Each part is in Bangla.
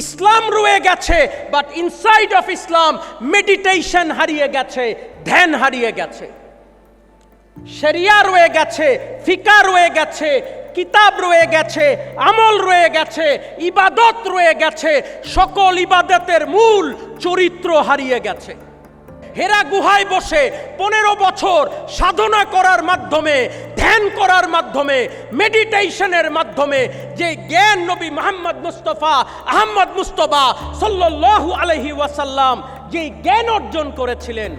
ইসলাম রয়ে গেছে, but inside of Islam meditation হারিয়ে গেছে, ধ্যান হারিয়ে গেছে। শরিয়া রয়ে গেছে, ফিকা রয়ে গেছে, কিতাব রয়ে গেছে, আমল রয়ে গেছে, ইবাদত রয়ে গেছে। সকল ইবাদতের মূল চরিত্র হারিয়ে গেছে। হেরা গুহায় বসে 15 বছর সাধনা করার মাধ্যমে, ধ্যান করার মাধ্যমে, মেডিটেশনের মাধ্যমে যে জ্ঞান নবী মুহাম্মদ মুস্তাফা আহমদ মুস্তফা সাল্লাল্লাহু আলাইহি ওয়াসাল্লাম যে জ্ঞান অর্জন করেছিলেন,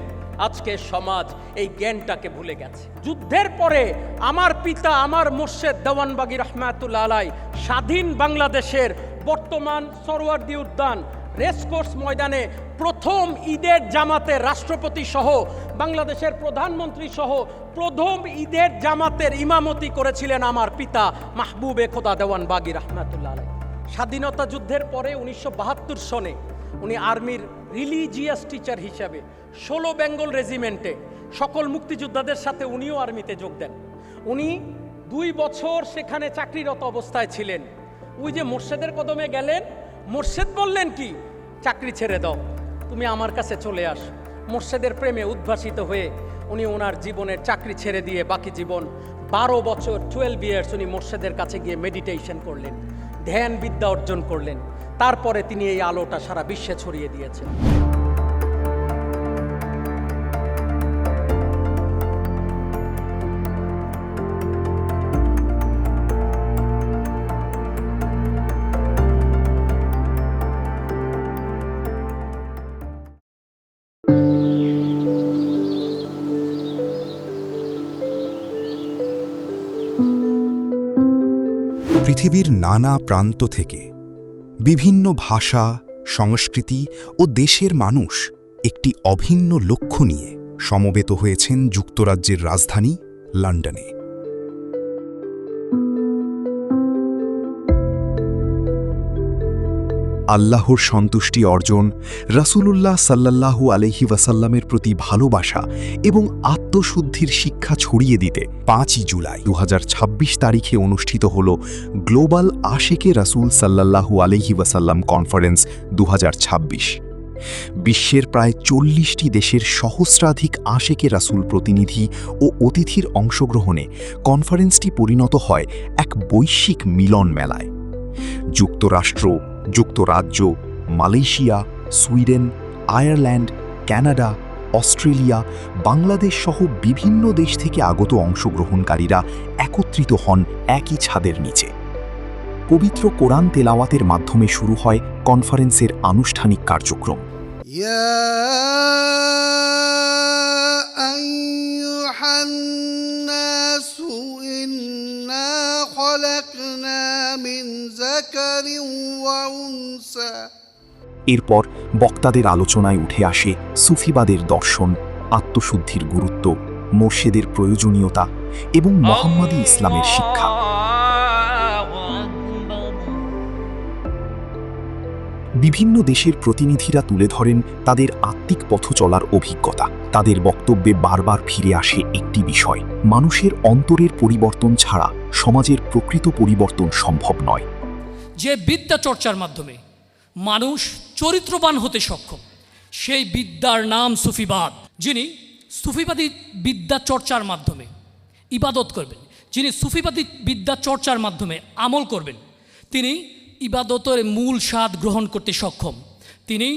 আজকে সমাজ এই জ্ঞানটাকে ভুলে গেছে। যুদ্ধের পরে আমার পিতা, আমার মুর্শেদ দেওয়ানবাগী রহমাতুল্লাহ আলাই স্বাধীন বাংলাদেশের বর্তমান সরওয়ার্দী উদ্যান রেসকোর্স ময়দানে প্রথম ঈদের জামাতে রাষ্ট্রপতি সহ বাংলাদেশের প্রধানমন্ত্রী সহ প্রথম ঈদের জামাতের ইমামতি করেছিলেন আমার পিতা মাহবুবে খোদা দেওয়ানবাগী রহমাতুল্লাহ আলাই। স্বাধীনতা যুদ্ধের পরে 1972 সনে উনি আর্মির রিলিজিয়াস টিচার হিসাবে 16 বেঙ্গল রেজিমেন্টে সকল মুক্তিযোদ্ধাদের সাথে উনিও আর্মিতে যোগ দেন। উনি 2 বছর সেখানে চাকরিরত অবস্থায় ছিলেন। ওই যে মোর্শেদের কদমে গেলেন, মোর্শেদ বললেন কি, চাকরি ছেড়ে দাও, তুমি আমার কাছে চলে আস। মোর্শেদের প্রেমে উদ্ভাসিত হয়ে উনি ওনার জীবনের চাকরি ছেড়ে দিয়ে বাকি জীবন 12 বছর 12 ইয়ার্স উনি মোর্শেদের কাছে গিয়ে মেডিটেশন করলেন, ধ্যান বিদ্যা অর্জন করলেন। তারপরে তিনি এই আলোটা সারা বিশ্বে ছড়িয়ে দিয়েছেন। পৃথিবীর নানা প্রান্ত থেকে বিভিন্ন ভাষা, সংস্কৃতি ও দেশের মানুষ একটি অভিন্ন লক্ষ্য নিয়ে সমবেত হয়েছেন যুক্তরাজ্যের রাজধানী লন্ডনে। আল্লাহর সন্তুষ্টি অর্জন, রাসূলুল্লাহ সাল্লাল্লাহু আলাইহি ওয়াসাল্লামের প্রতি ভালোবাসা এবং আত্মশুদ্ধির শিক্ষা ছড়িয়ে দিতে 5 জুলাই 2026 তারিখে অনুষ্ঠিত হল গ্লোবাল আশিকে রাসূল সাল্লাল্লাহু আলাইহি ওয়াসাল্লাম কনফারেন্স 2026। বিশ্বের প্রায় 40টি দেশের সহস্রাধিক আশিকে রাসূল প্রতিনিধি ও অতিথির অংশগ্রহণে কনফারেন্সটি পরিণত হয় এক বৈশ্বিক মিলন মেলায়। যুক্তরাষ্ট্র, যুক্তরাজ্য, Malaysia, Sweden, Ireland, Canada, Australia, Bangladesh সহ বিভিন্ন দেশ থেকে আগত অংশগ্রহণকারীরা একত্রিত হন একই ছাদের নিচে। পবিত্র কোরআন তেলাওয়াতের মাধ্যমে শুরু হয় কনফারেন্সের আনুষ্ঠানিক কার্যক্রম। এরপর বক্তাদের আলোচনায় উঠে আসে সুফিবাদের দর্শন, আত্মশুদ্ধির গুরুত্ব, মোর্শেদের প্রয়োজনীয়তা এবং মোহাম্মদী ইসলামের শিক্ষা। বিভিন্ন দেশের প্রতিনিধিরা তুলে ধরেন তাদের আত্মিক পথ চলার অভিজ্ঞতা। তাদের বক্তব্যে বারবার ফিরে আসে একটি বিষয়: মানুষের অন্তরের পরিবর্তন ছাড়া সমাজের প্রকৃত পরিবর্তন সম্ভব নয়। যে বিদ্যা চর্চার মাধ্যমে মানুষ চরিত্রবান হতে সক্ষম, সেই বিদ্যার নাম সুফিবাদ। যিনি সুফিবাদী বিদ্যা চর্চার মাধ্যমে ইবাদত করবেন, যিনি সুফিবাদী বিদ্যা চর্চার মাধ্যমে আমল করবেন, তিনি ইবাদতের মূল স্বাদ গ্রহণ করতে সক্ষম। তিনি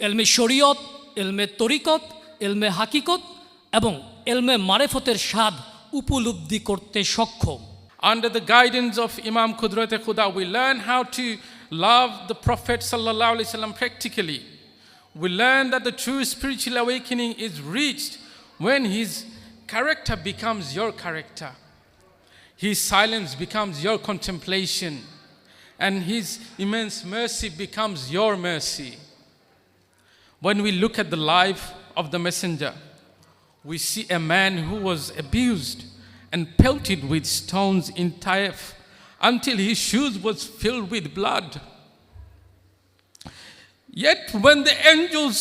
এলমে শরীয়ত, এলমে তরিকত, এলমে হাকিকত এবং এলমে মারেফতের স্বাদ উপলব্ধি করতে সক্ষম। Under the guidance of Imam Qudrat Khuda, we learn how to love the Prophet sallallahu alaihi wasallam practically. We learn that the true spiritual awakening is reached when his character becomes your character, his silence becomes your contemplation, and his immense mercy becomes your mercy. When we look at the life of the messenger, we see a man who was abused and pelted with stones in Taif until his shoes was filled with blood. Yet when the angels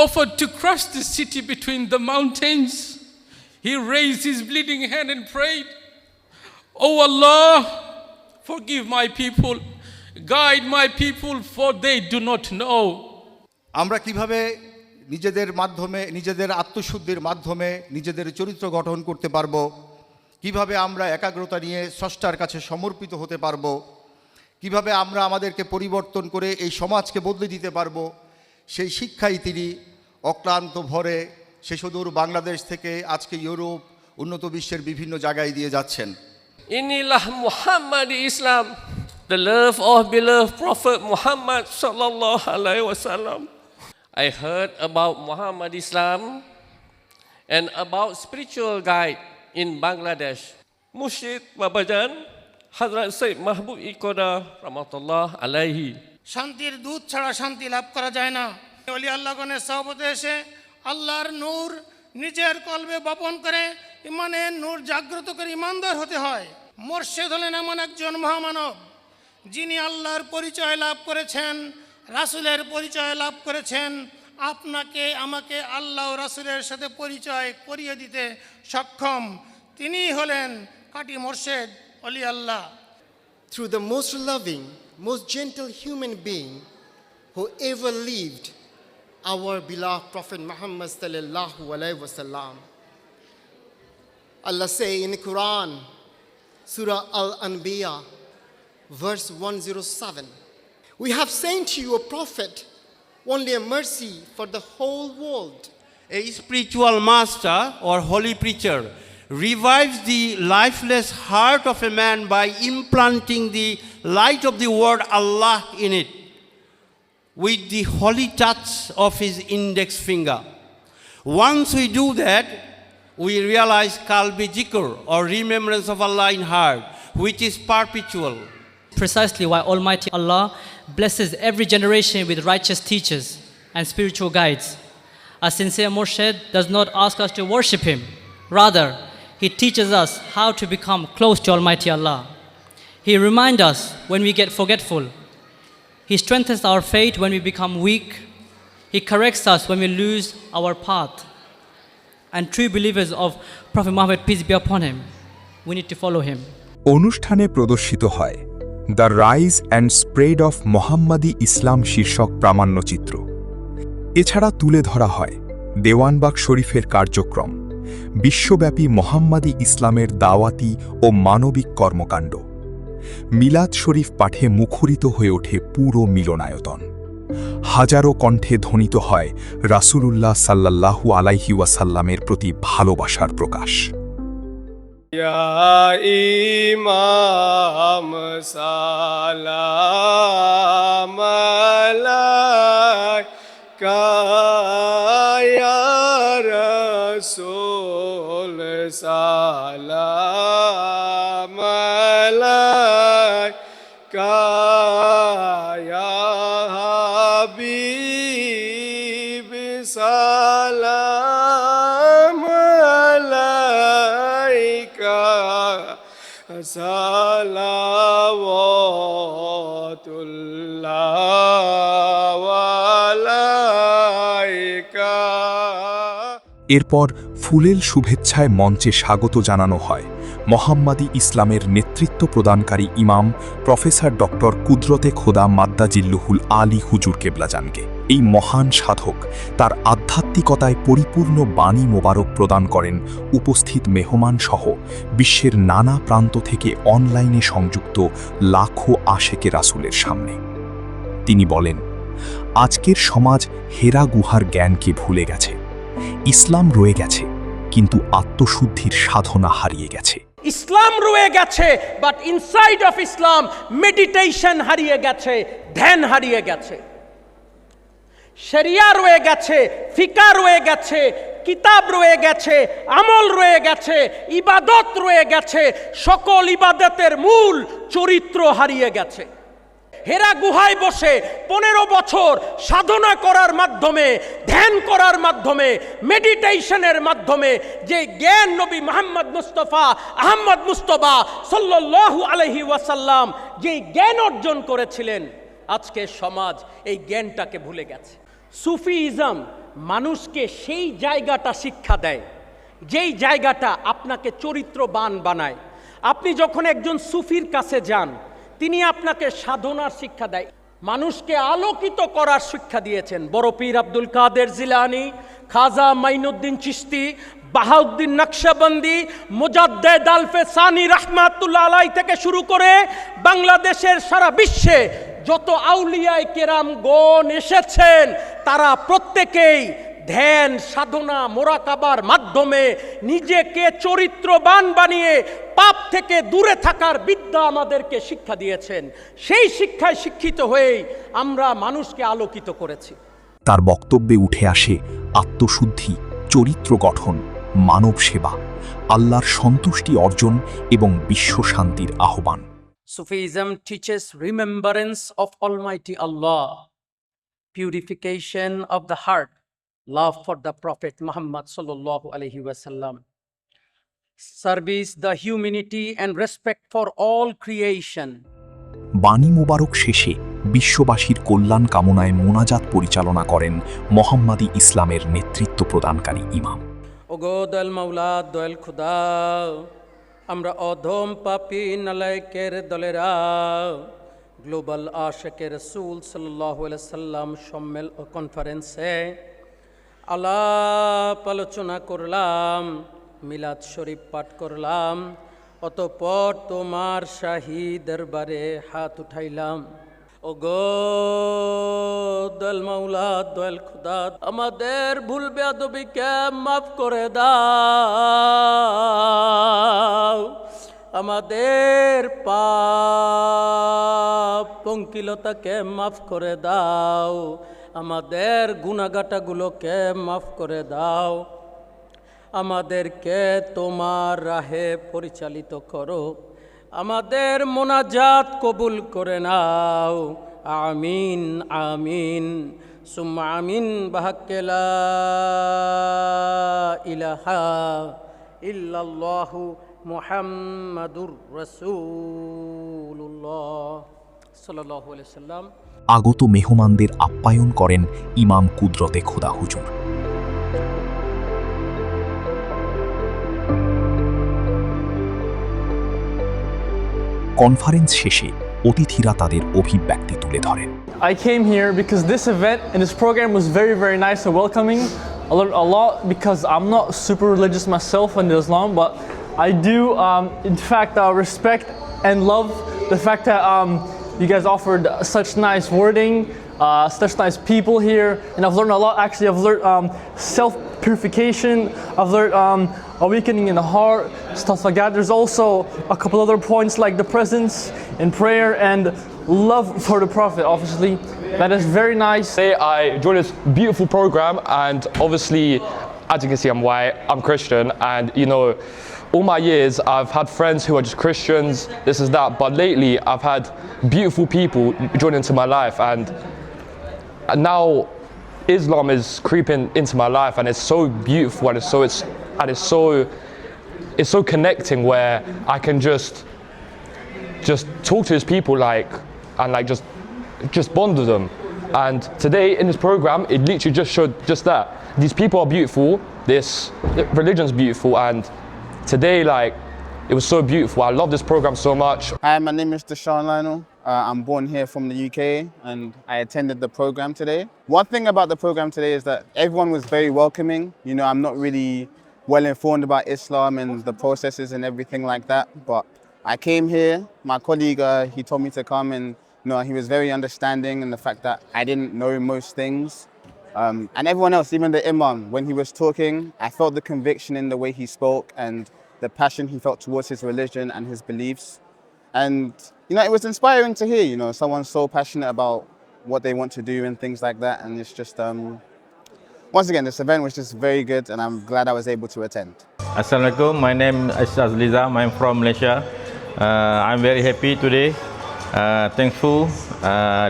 offered to crush the city between the mountains, he raised his bleeding hand and prayed, "Oh Allah, forgive my people Guide my people, for they do not know. আমরা কিভাবে নিজেদের মাধ্যমে, নিজেদের আত্মশুদ্ধির মাধ্যমে নিজেদের চরিত্র গঠন করতে পারবো, কিভাবে আমরা একাগ্রতা নিয়ে স্রষ্টার কাছে সমর্পিত হতে পারবো, কিভাবে আমরা আমাদেরকে পরিবর্তন করে এই সমাজকে বদলে দিতে পারবো, সেই শিক্ষাই তিনি অক্লান্ত ভরে সে সুদূর বাংলাদেশ থেকে আজকে ইউরোপ, উন্নত বিশ্বের বিভিন্ন জায়গায় দিয়ে যাচ্ছেন। Inilah Muhammad Islam, the love of beloved Prophet Muhammad sallallahu alaihi wasallam. I heard about Muhammad Islam and about spiritual guide in Bangladesh. Mursyid Babajan Hazrat Sayyid Mahbub Iqoda rahmatullah alaihi. শান্তির দুধ ছাড়া শান্তি লাভ করা যায় না। ওলি আল্লাহগণের সহবতে এসে আল্লাহর নূর নিজের কলবে বপন করে ইমানের নূর জাগ্রত করে ইমানদার হতে হয়। মোর্শেদ হলেন এমন একজন মহামানব যিনি আল্লাহর পরিচয় লাভ করেছেন, রাসূলের পরিচয় লাভ করেছেন। আপনাকে আমাকে আল্লাহ ও রাসূলের সাথে পরিচয় করিয়ে দিতে সক্ষম। তিনি হলেন কাটি মোর্শেদ ওলি আল্লাহ। Through the most loving, most gentle human being who ever lived, our beloved Prophet Muhammad sallallahu alaihi wasallam. Allah say in the Quran, Surah Al-Anbiya, verse 107, "We have sent you a prophet, only a mercy for the whole world." A spiritual master or holy preacher revives the lifeless heart of a man by implanting the light of the word Allah in it with the holy touch of his index finger. Once we do that, we realize Qalbi Zikr or remembrance of Allah in heart, which is perpetual. Precisely why Almighty Allah blesses every generation with righteous teachers and spiritual guides. A sincere Murshid does not ask us to worship him. Rather, he teaches us how to become close to Almighty Allah. He reminds us when we get forgetful. He strengthens our faith when we become weak. He corrects us when we lose our path. And true believers of Prophet Muhammad, peace be upon him, we need to follow him. অনুষ্ঠানে প্রদর্শিত হয় the rise and spread of মোহাম্মদী ইসলাম শীর্ষক প্রামাণ্যচিত্র। এছাড়া তুলে ধরা হয় দেওয়ানবাগ শরীফের কার্যক্রম, বিশ্বব্যাপী মোহাম্মদী ইসলামের দাওয়াতি ও মানবিক কর্মকাণ্ড। মিলাদ শরীফ পাঠে মুখরিত হয়ে ওঠে পুরো মিলনায়তন। হাজারো কণ্ঠে ধ্বনিত হয় রাসূলুল্লাহ সাল্লাল্লাহু আলাইহি ওয়াসাল্লামের প্রতি ভালোবাসার প্রকাশ। Ya Imam Salam Alaika Ya Rasul Salam Alaika Ya Habib Salam Alaika Salawatullah Alaika। এরপর ফুলেল শুভেচ্ছায় মঞ্চে স্বাগত জানানো হয় মোহাম্মদী ইসলামের নেতৃত্ব প্রদানকারী ইমাম প্রফেসর ডক্টর কুদরতে খোদা মাদ্দাজিল্লুহুল আলী হুজুর কেবলাজানকে। এই মহান সাধক তার আধ্যাত্মিকতায় পরিপূর্ণ বাণী মোবারক প্রদান করেন উপস্থিত মেহমান সহ বিশ্বের নানা প্রান্ত থেকে অনলাইনে সংযুক্ত লাখো আশেকে রাসূলের সামনে। তিনি বলেন, আজকের সমাজ হেরা গুহার জ্ঞানকে ভুলে গেছে। ইসলাম রয়ে গেছে, কিন্তু আত্মশুদ্ধির সাধনা হারিয়ে গেছে। ইসলাম রয়ে গেছে, but inside of Islam meditation হারিয়ে গেছে, ধ্যান হারিয়ে গেছে। শরিয়া রয়ে গেছে, ফিকা রয়ে গেছে, কিতাব রয়ে গেছে, আমল রয়ে গেছে, ইবাদত রয়ে গেছে। সকল ইবাদতের মূল চরিত্র হারিয়ে গেছে। হেরা গুহায় বসে 15 বছর সাধনা করার মাধ্যমে, ধ্যান করার মাধ্যমে, মেডিটেশনের মাধ্যমে যে জ্ঞান নবী মুহাম্মদ মুস্তাফা আহমদ মুস্তফা সাল্লাল্লাহু আলাইহি ওয়াসাল্লাম যে জ্ঞান অর্জন করেছিলেন, আজকে সমাজ এই জ্ঞানটাকে ভুলে গেছে। সুফিইজম মানুষকে সেই জায়গাটা শিক্ষা দেয়, যেই জায়গাটা আপনাকে চরিত্রবান বানায়। আপনি যখন একজন সুফির কাছে যান, তিনি আপনাকে সাধনার শিক্ষা দেয়, মানুষকে আলোকিত করার শিক্ষা দিয়েছেন। বড় পীর আব্দুল কাদের জিলানী, খাজা মাইনুদ্দিন চিশতি, বাহাউদ্দিন নকশবন্দি, মুজাদ্দেদ আলফে সানি রাহমাতুল্লাহ আলাই থেকে শুরু করে বাংলাদেশের সারা বিশ্বে যত আউলিয়ায়ে কেরাম গণ এসেছেন, তারা প্রত্যেকেই ধ্যান সাধনা মোরাকাবার মাধ্যমে নিজেকে চরিত্রবান বানিয়ে পাপ থেকে দূরে থাকার বিদ্যা আমাদেরকে শিক্ষা দিয়েছেন। সেই শিক্ষায় শিক্ষিত হয়েই আমরা মানুষকে আলোকিত করেছি। তার বক্তব্যে উঠে আসে আত্মশুদ্ধি, চরিত্র গঠন, মানব সেবা, আল্লাহর সন্তুষ্টি অর্জন এবং বিশ্ব শান্তির আহ্বান। Sufism teaches remembrance of Almighty Allah, purification of the heart, love for the Prophet Muhammad sallallahu alaihi wasallam, service the humanity and respect for all creation. বাণী মোবারক শেষে বিশ্ববাসীর কল্যাণ কামনায় মোনাজাত পরিচালনা করেন মোহাম্মদী ইসলামের নেতৃত্ব প্রদানকারী ইমাম। ওগো দয়াল মাওলা, দয়াল খুদা, আমরা অধম পাপী নালায়েকের দলেরা গ্লোবাল আশিকে রাসূল সাল্লাল্লাহু আলাইহি সাল্লাম কনফারেন্সে আলাপ আলোচনা করলাম, মিলাদ শরীফ পাঠ করলাম, অতঃপর তোমার শাহী দরবারে হাত উঠাইলাম। ওগো দয়াল মাওলা, দয়াল খুদা, আমাদের ভুল বেয়াদবিকে মাফ করে দাও, আমাদের পাপ পঙ্কিলতাকে মাফ করে দাও, আমাদের গুনাহগাটাগুলোকে মাফ করে দাও, আমাদেরকে তোমার রাহে পরিচালিত করো, আমাদের মোনাজাত কবুল করে নাও। আমিন আমিন সুম্মা আমিন বিহাক্কি লা ইলাহা ইল্লাল্লাহু মুহাম্মাদুর রাসূলুল্লাহ সাল্লাল্লাহু আলাইহি সাল্লাম। আগত মেহমানদের আপ্যায়ন করেন ইমাম কুদরতে খোদা হুজুর। কনফারেন্স শেষে অতিথিরা তাদের অভিব্যক্তি তুলে ধরেন। I came here because this event and this program was very, very nice and welcoming. I learned a lot because I'm not super religious myself in Islam, but I do, in fact, respect and love the fact that you guys offered such nice wording, such nice people here, and I've learned a lot. Actually, I've learned self-purification, I've learned awakening in the heart, stuff like that. There's also a couple other points like the presence in prayer and love for the Prophet, obviously. That is very nice. Today I joined this beautiful program, and obviously, as you can see, I'm white, I'm Christian, and you know, all my years I've had friends who are just Christians, this is that, but lately I've had beautiful people join into my life, and now Islam is creeping into my life, and it's so beautiful, and it's so connecting, where I can just talk to these people and just bond with them. And today in this program, it literally just showed just that. These people are beautiful, this religion's beautiful, and today, it was so beautiful. I love this program so much. Hi, my name is Deshaun Lionel. I'm born here from the UK, and I attended the program today. One thing about the program today is that everyone was very welcoming. You know, I'm not really well informed about Islam and the processes and everything like that, but I came here, my colleague, he told me to come, and you know, he was very understanding in the fact that I didn't know most things. And everyone else, even the imam, when he was talking, I felt the conviction in the way he spoke and the passion he felt towards his religion and his beliefs. And, you know, it was inspiring to hear, you know, someone so passionate about what they want to do and things like that. And it's just, once again, this event was just very good, and I'm glad I was able to attend. Assalamualaikum, my name is Azliza, I'm from Malaysia. I'm very happy today, thankful.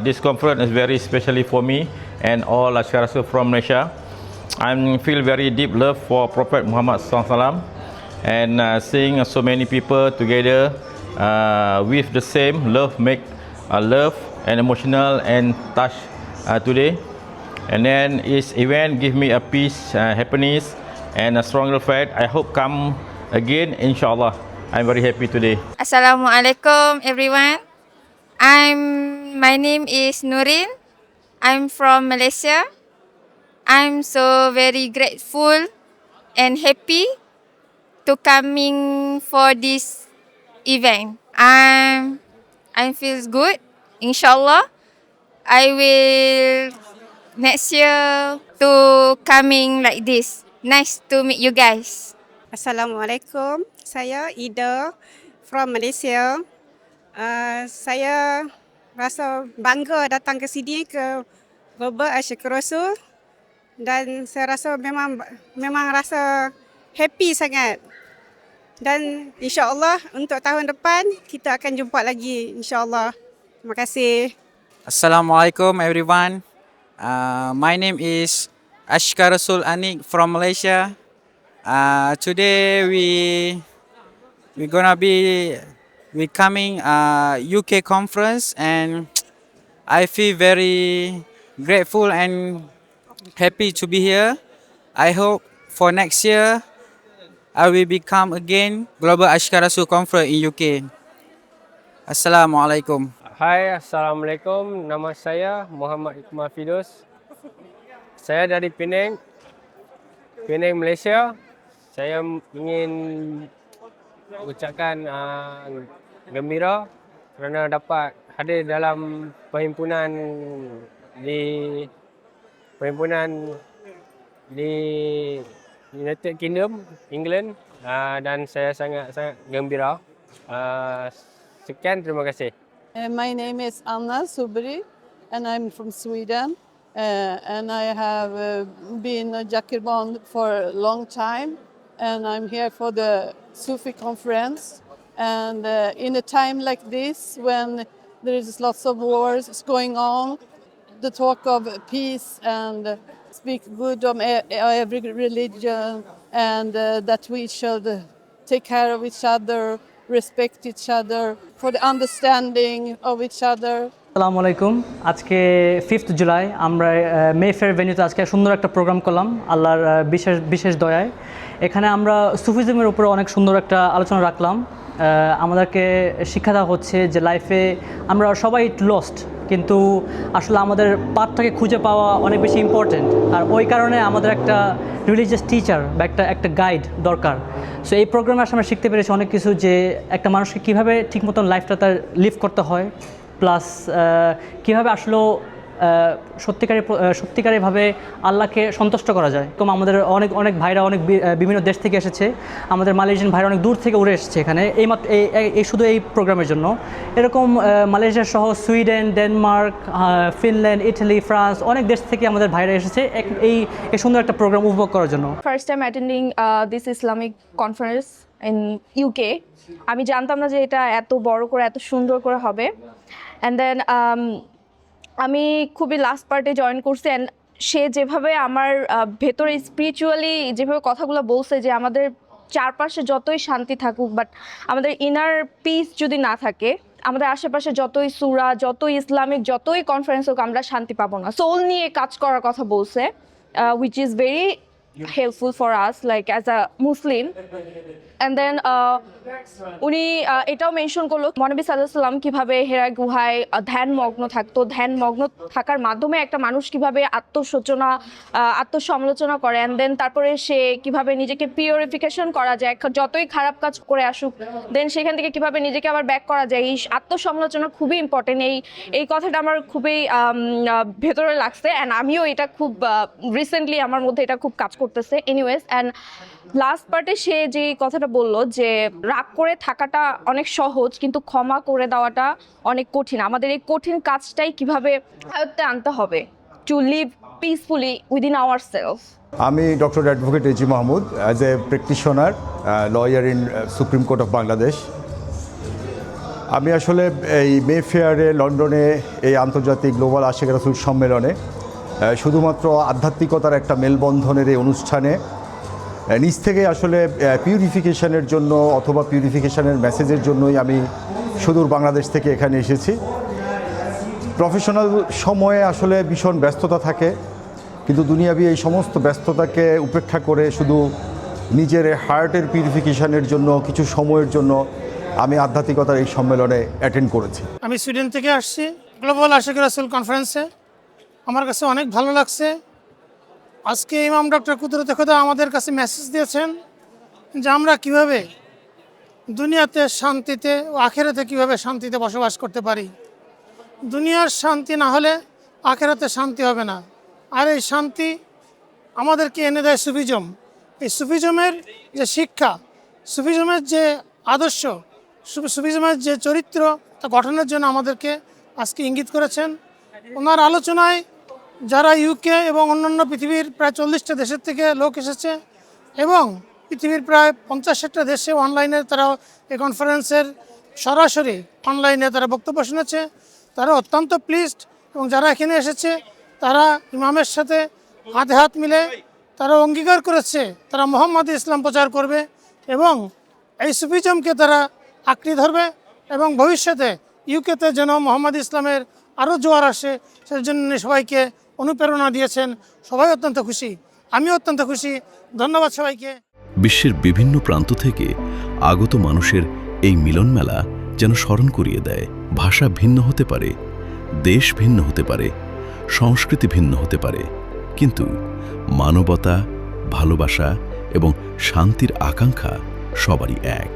This conference is very specially for me and all Ashkar Rasul from Malaysia. I feel very deep love for Prophet Muhammad SAW, and seeing so many people together with the same love make love and emotional and touch today. And then this event give me a peace, happiness and a stronger faith. I hope come again, inshallah. I'm very happy today. Assalamualaikum everyone. My name is Nurin. I'm from Malaysia. I'm so very grateful and happy to coming for this event. I feels good. Inshallah, I will next year to coming like this. Nice to meet you guys. Assalamualaikum. Saya Ida from Malaysia. Saya rasa bangga datang ke sini ke Global Asyik Rasul dan saya rasa memang rasa happy sangat. Dan insya-Allah untuk tahun depan kita akan jumpa lagi insya-Allah. Terima kasih. Assalamualaikum everyone. My name is Ashkar Rasul Anik from Malaysia. Today we coming UK conference and I feel very grateful and happy to be here. I hope for next year I will become again Global Ashkar Rasul Conference in UK. Assalamualaikum. Hai, Assalamualaikum. Nama saya Muhammad Iqmal Fidus. Saya dari Penang, Malaysia. Saya ingin ucapkan gembira kerana dapat hadir dalam perhimpunan di United Kingdom, England, dan saya sangat gembira. Sekian, terima kasih. My name is Anna Subri and I'm from Sweden. And I have been a Jakirban for a long time. And I'm here for the Sufi conference. And in a time like this, when there is lots of wars going on, the talk of peace and speak good of every religion, and that we should take care of each other, respect each other, for the understanding of each other. আসসালামু আলাইকুম। আজকে 5th জুলাই আমরা মেফেয়ার ভেন্যুতে আজকে সুন্দর একটা প্রোগ্রাম করলাম আল্লাহর বিশেষ দয়ায়। এখানে আমরা সুফিজমের উপরে অনেক সুন্দর একটা আলোচনা রাখলাম। আমাদেরকে শিক্ষা দেওয়া হচ্ছে যে লাইফে আমরা সবাই লস্ট, কিন্তু আসলে আমাদের পাথটাকে খুঁজে পাওয়া অনেক বেশি ইম্পর্টেন্ট। আর ওই কারণে আমাদের একটা রিলিজিয়াস টিচার বা একটা গাইড দরকার। সো এই প্রোগ্রামে আসলে আমরা শিখতে পেরেছি অনেক কিছু, যে একটা মানুষকে কীভাবে ঠিক মতন লাইফটা তার লিভ করতে হয়, প্লাস কীভাবে আসলে সত্যিকারীভাবে আল্লাহকে সন্তুষ্ট করা যায়। তো আমাদের অনেক ভাইরা বিভিন্ন দেশ থেকে এসেছে, আমাদের মালয়েশিয়ান ভাইরা অনেক দূর থেকে উড়ে এসেছে এখানে শুধু এই প্রোগ্রামের জন্য। এরকম মালয়েশিয়া সহ Sweden, Denmark, Finland, Italy, France অনেক দেশ থেকে আমাদের ভাইরা এসেছে এই সুন্দর একটা প্রোগ্রাম উপভোগ করার জন্য। First time attending this Islamic conference in UK. আমি জানতাম না যে এটা এত বড় করে এত সুন্দর করে হবে। অ্যান্ড দেন আমি খুবই লাস্ট পার্টে জয়েন করছি, অ্যান্ড সে যেভাবে আমার ভেতরে স্পিরিচুয়ালি যেভাবে কথাগুলো বলছে যে আমাদের চারপাশে যতই শান্তি থাকুক, বাট আমাদের ইনার পিস যদি না থাকে, আমাদের আশেপাশে যতই সূরা, যতই ইসলামিক, যতই কনফারেন্স হোক, আমরা শান্তি পাবো না। সোল নিয়ে কাজ করার কথা বলছে, which is very helpful for us like as a Muslim. And then উনি এটাও মেনশন করলো মহানবী সাল্লাল্লাহু আলাইহি ওয়াসাল্লাম কিভাবে হেরা গুহায় ধ্যানমগ্ন থাকতো, ধ্যানমগ্ন থাকার মাধ্যমে একটা মানুষ কিভাবে আত্মসমালোচনা করে, অ্যান্ড দেন তারপরে সে কিভাবে নিজেকে পিউরিফিকেশন করা যায়, যতই খারাপ কাজ করে আসুক, দেন সেখান থেকে কিভাবে নিজেকে আবার ব্যাক করা যায়। এই আত্মসমালোচনা খুবই ইম্পর্টেন্ট। এই কথাটা আমার খুবই ভেতরে লাগছে, অ্যান্ড আমিও এটা খুব রিসেন্টলি আমার মধ্যে এটা খুব কাজ করতেছে। এনিওয়েজ, অ্যান্ড লাস্ট পার্টে সে যে কথাটা বললো যে রাগ করে থাকাটা অনেক সহজ, কিন্তু ক্ষমা করে দেওয়াটা অনেক কঠিন। আমাদের এই কঠিন কাজটাই কিভাবে আয়ত্তে আনতে হবে, to live peacefully within our self. আমি doctor advocate AG Mahmud, as a practitioner, lawyer in Supreme Court of Bangladesh. আমি আসলে এই মেফেয়ারে লন্ডনে এই আন্তর্জাতিক গ্লোবাল আশিক রাসূল সম্মেলনে শুধুমাত্র আধ্যাত্মিকতার একটা মেলবন্ধনের এই অনুষ্ঠানে নিজ থেকে আসলে পিউরিফিকেশনের জন্য অথবা পিউরিফিকেশনের মেসেজের জন্যই আমি সুদূর বাংলাদেশ থেকে এখানে এসেছি। প্রফেশনাল সময়ে আসলে ভীষণ ব্যস্ততা থাকে, কিন্তু দুনিয়াবি এই সমস্ত ব্যস্ততাকে উপেক্ষা করে শুধু নিজের হার্টের পিউরিফিকেশনের জন্য কিছু সময়ের জন্য আমি আধ্যাত্মিকতার এই সম্মেলনে অ্যাটেন্ড করেছি। আমি সুইডেন থেকে আসছি গ্লোবাল আশিক রাসূল কনফারেন্সে। আমার কাছে অনেক ভালো লাগছে। আজকে ইমাম ডক্টর কুদরতে খোদা আমাদের কাছে মেসেজ দিয়েছেন যে আমরা কিভাবে দুনিয়াতে শান্তিতে ও আখেরাতে কিভাবে শান্তিতে বসবাস করতে পারি। দুনিয়ার শান্তি না হলে আখেরাতে শান্তি হবে না। আর এই শান্তি আমাদেরকে এনে দেয় সুফিজম। এই সুফিজমের যে শিক্ষা, সুফিজমের যে আদর্শ, সুফিজমের যে চরিত্র তা গঠনের জন্য আমাদেরকে আজকে ইঙ্গিত করেছেন। ওনার আলোচনায় যারা ইউকে এবং অন্যান্য পৃথিবীর প্রায় 40টা দেশের থেকে লোক এসেছে এবং পৃথিবীর প্রায় 50-60টা দেশে অনলাইনে তারা এই কনফারেন্সের সরাসরি অনলাইনে তারা বক্তব্য শুনেছে। তারা অত্যন্ত প্লিজড এবং যারা এখানে এসেছে তারা ইমামের সাথে হাতে হাত মিলে তারা অঙ্গীকার করেছে তারা মোহাম্মদ ইসলাম প্রচার করবে এবং এই সুফিজমকে তারা আঁকড়ে ধরবে এবং ভবিষ্যতে ইউকেতে যেন মোহাম্মদ ইসলামের আরও জোয়ার আসে সেজন্য সবাইকে অনুপ্রেরণা দিয়েছেন। সবাই অত্যন্ত খুশি, আমি অত্যন্ত খুশি। ধন্যবাদ সবাইকে। বিশ্বের বিভিন্ন প্রান্ত থেকে আগত মানুষের এই মিলন মেলা যেন স্মরণ করিয়ে দেয়, ভাষা ভিন্ন হতে পারে, দেশ ভিন্ন হতে পারে, সংস্কৃতি ভিন্ন হতে পারে, কিন্তু মানবতা, ভালোবাসা এবং শান্তির আকাঙ্ক্ষা সবারই এক।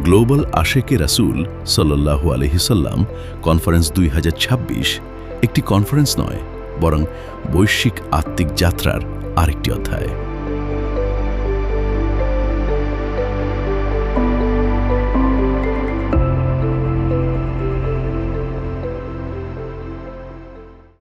গ্লোবাল আশেকে রাসূল সাল্লাল্লাহু আলাইহি সাল্লাম কনফারেন্স 2026 একটি কনফারেন্স নয়, বরং বৈশ্বিক আত্মিক যাত্রার আরেকটি অধ্যায়।